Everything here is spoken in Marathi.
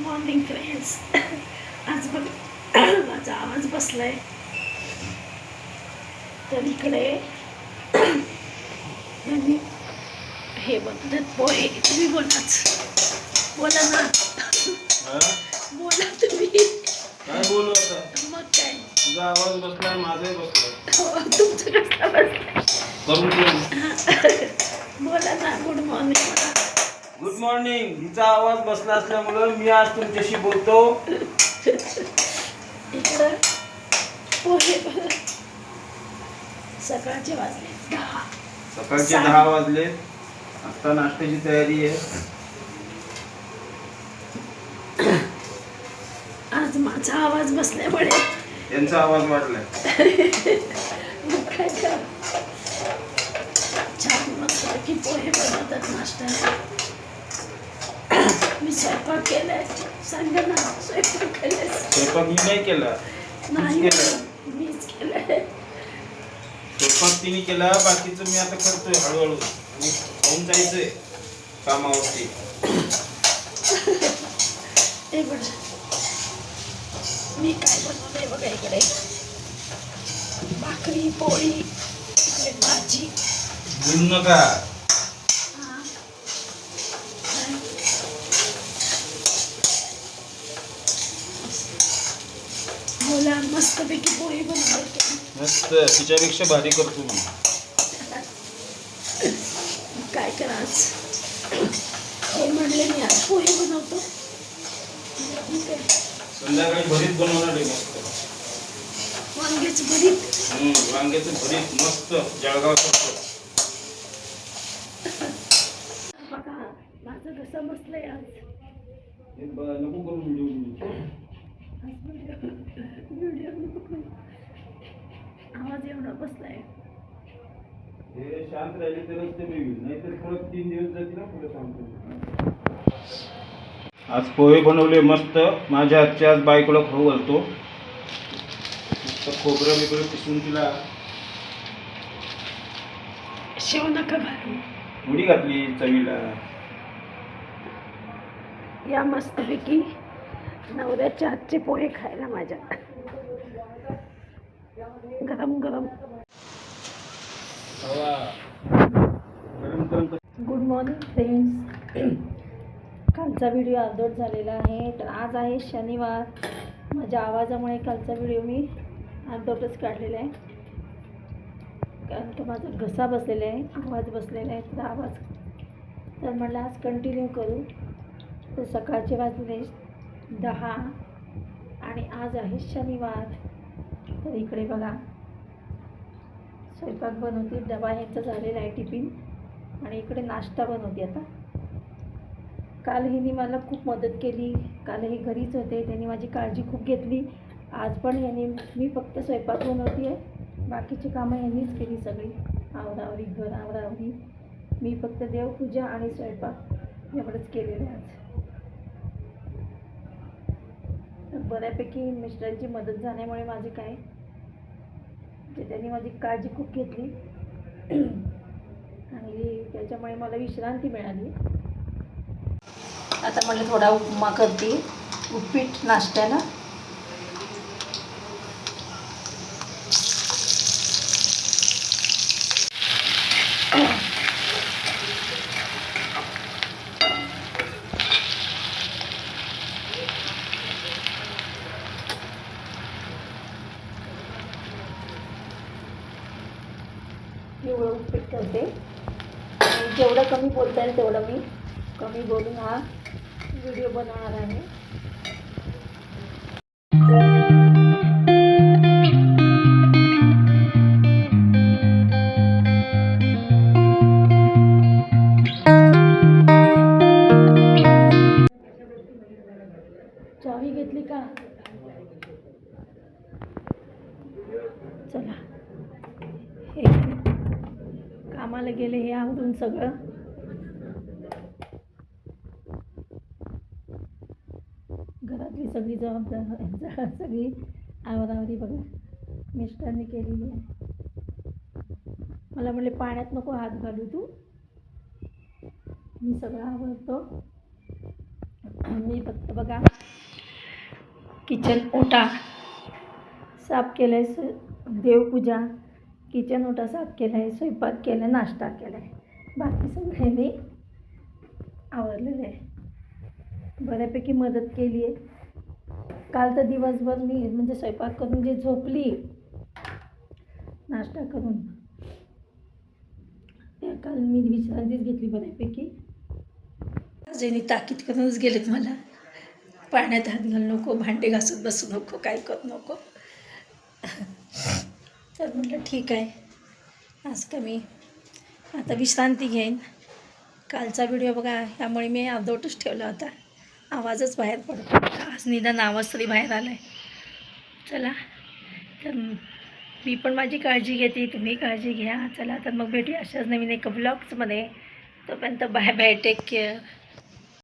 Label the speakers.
Speaker 1: Morning friends. आज बघ माझा आवाज बसलाय तर इकडे यांनी हे बनवतात पोहे. तुम्ही बोला ना. बोला तुम्ही.
Speaker 2: काय बोलू आता?
Speaker 1: मग काय
Speaker 2: तुझा आवाज बसलाय, माझाही बसलाय.
Speaker 1: तुमचं कसं बसलाय? बोला ना. Good morning.
Speaker 2: Good morning. हिचा आवाज बसला असल्यामुळं मी आज तुमच्याशी बोलतो.
Speaker 1: इकडं पोहे सकाळचे वाजले 10.
Speaker 2: सकाळचे 10 वाजले. आता नाश्त्याची तयारी आहे.
Speaker 1: आज माझा आवाज बसल्यामुळे
Speaker 2: यांचा आवाज वाढलाय.
Speaker 1: काय करा. छान मस्त की पोहे बनवतात नाश्त्याला. मी स्वयंपाक केलाय. सांगा ना. स्वयंपाक केलाय.
Speaker 2: स्वयंपाक मी नाही केला,
Speaker 1: नाही
Speaker 2: केला.
Speaker 1: मीच केलाय.
Speaker 2: स्वयंपाक तिने केला, बाकीचं मी आता करतोय हळूहळू. आणि खाऊन जायचंय कामावरती.
Speaker 1: एक मिनिट. मी काय बनवलंय बघा. इकडे भाकरी पोळी, इकडे भाजी.
Speaker 2: बोलू नका.
Speaker 1: बोला. मस्तपैकी पोळी बनवते.
Speaker 2: मस्त. तिच्यापेक्षा भारी करतो मी.
Speaker 1: काय करा. आज हे म्हणले मी आज पोहे बनवतो.
Speaker 2: संध्याकाळी भरीत बनवणार आहे मस्त.
Speaker 1: वांग्याचं भरीत.
Speaker 2: वांग्याचं भरीत मस्त जळगाव करतो.
Speaker 1: बघा माझं कसं बसलंय आज.
Speaker 2: नको करून
Speaker 1: व्हिडिओ आवाज एवढा बसलाय.
Speaker 2: हे शांत राहिले तरच ते होईल, नाहीतर परत 3 दिवस जातील ना पुढे सांगतो. आज पोहे बनवले मस्त. माझ्या आजच्या आज बायकोला खाऊ घालतो. मस्त खोबरं बिबरं पिसून तिला
Speaker 1: शेव नका घालू.
Speaker 2: उडी घातली चवीला.
Speaker 1: या मस्तपैकी नवऱ्याच्या हातचे पोहे खायला माझ्या. गरम गरम. Good morning friends. कालचा व्हिडिओ अपलोड झालेला आहे. तर आज आहे शनिवार. माझ्या आवाजामुळे कालचा व्हिडिओ मी अर्धवटच काढलेला आहे, कारण की माझा घसा बसलेला आहे, आवाज बसलेला आहे. तर आवाज तर म्हटलं आज कंटिन्यू करू. तर सकाळचे वाजले 10 आणि आज आहे शनिवार. तर इकडे बघा स्वयंपाक बनवते. डबा ह्यांचा झालेला आहे टिफिन. आणि इकडे नाश्ता बनवते आता. काल हिने मला खूप मदत केली. कालही घरीच होते. त्यांनी माझी काळजी खूप घेतली. आज पण मी फक्त स्वयंपाक बनवते आहे. बाकीची कामं यांनीच केली सगळी. आवरावरी, घर आवरावरी. मी फक्त देवपूजा आणि स्वयंपाक एवढंच केलेलं आहे आज. तर बऱ्यापैकी मिस्टरांची मदत झाल्यामुळे माझे काय त्यांनी माझी काळजी खूप घेतली आणि त्याच्यामुळे मला विश्रांती मिळाली. आता म्हटलं थोडा उपमा करते. उपीट नाश्त्याला. एवढं उपीट करते. आणि जेवढं कमी बोलता येईल तेवढं मी कमी बोलून हा व्हिडिओ बनवणार आहे. चावी घेतली का? चला. हे कामाला गेले. हे आवरून सगळं घरातली सगळी जबाबदार सगळी आवरावरी बघा मिस्टरने केलेली आहे. मला म्हणले पाण्यात नको हात घालू तू. मी सगळं आवडतो. मी फक्त बघा किचन ओटा साफ केलं आहे, देवपूजा, किचन ओटा साफ केला आहे, स्वयंपाक केला आहे, नाश्ता केला आहे. बाकी सगळे मी आवरलेलं आहे. बऱ्यापैकी मदत केली आहे. काल तर दिवसभर मी म्हणजे स्वयंपाक करून जे झोपली नाश्ता करून, त्या काल मी विश्रांतीच घेतली बऱ्यापैकी. आजीने ताकीद करूनच गेलेत मला, पाण्यात हात घालू नको, भांडे घासत बसू नको, काय करू नको. तर म्हटलं ठीक आहे, आज का मी आता विश्रांती घेईन. कालचा व्हिडिओ बघा, त्यामुळे मी अर्धवटच ठेवला होता, आवाजच बाहेर पडतो. आज निदान आवाज तरी बाहेर आला आहे. चला, तर मी पण माझी काळजी घेते, तुम्ही काळजी घ्या. चला तर मग भेटूया अशाच नवीन एका ब्लॉग्समध्ये. तोपर्यंत बाय बाय, टेक केअर.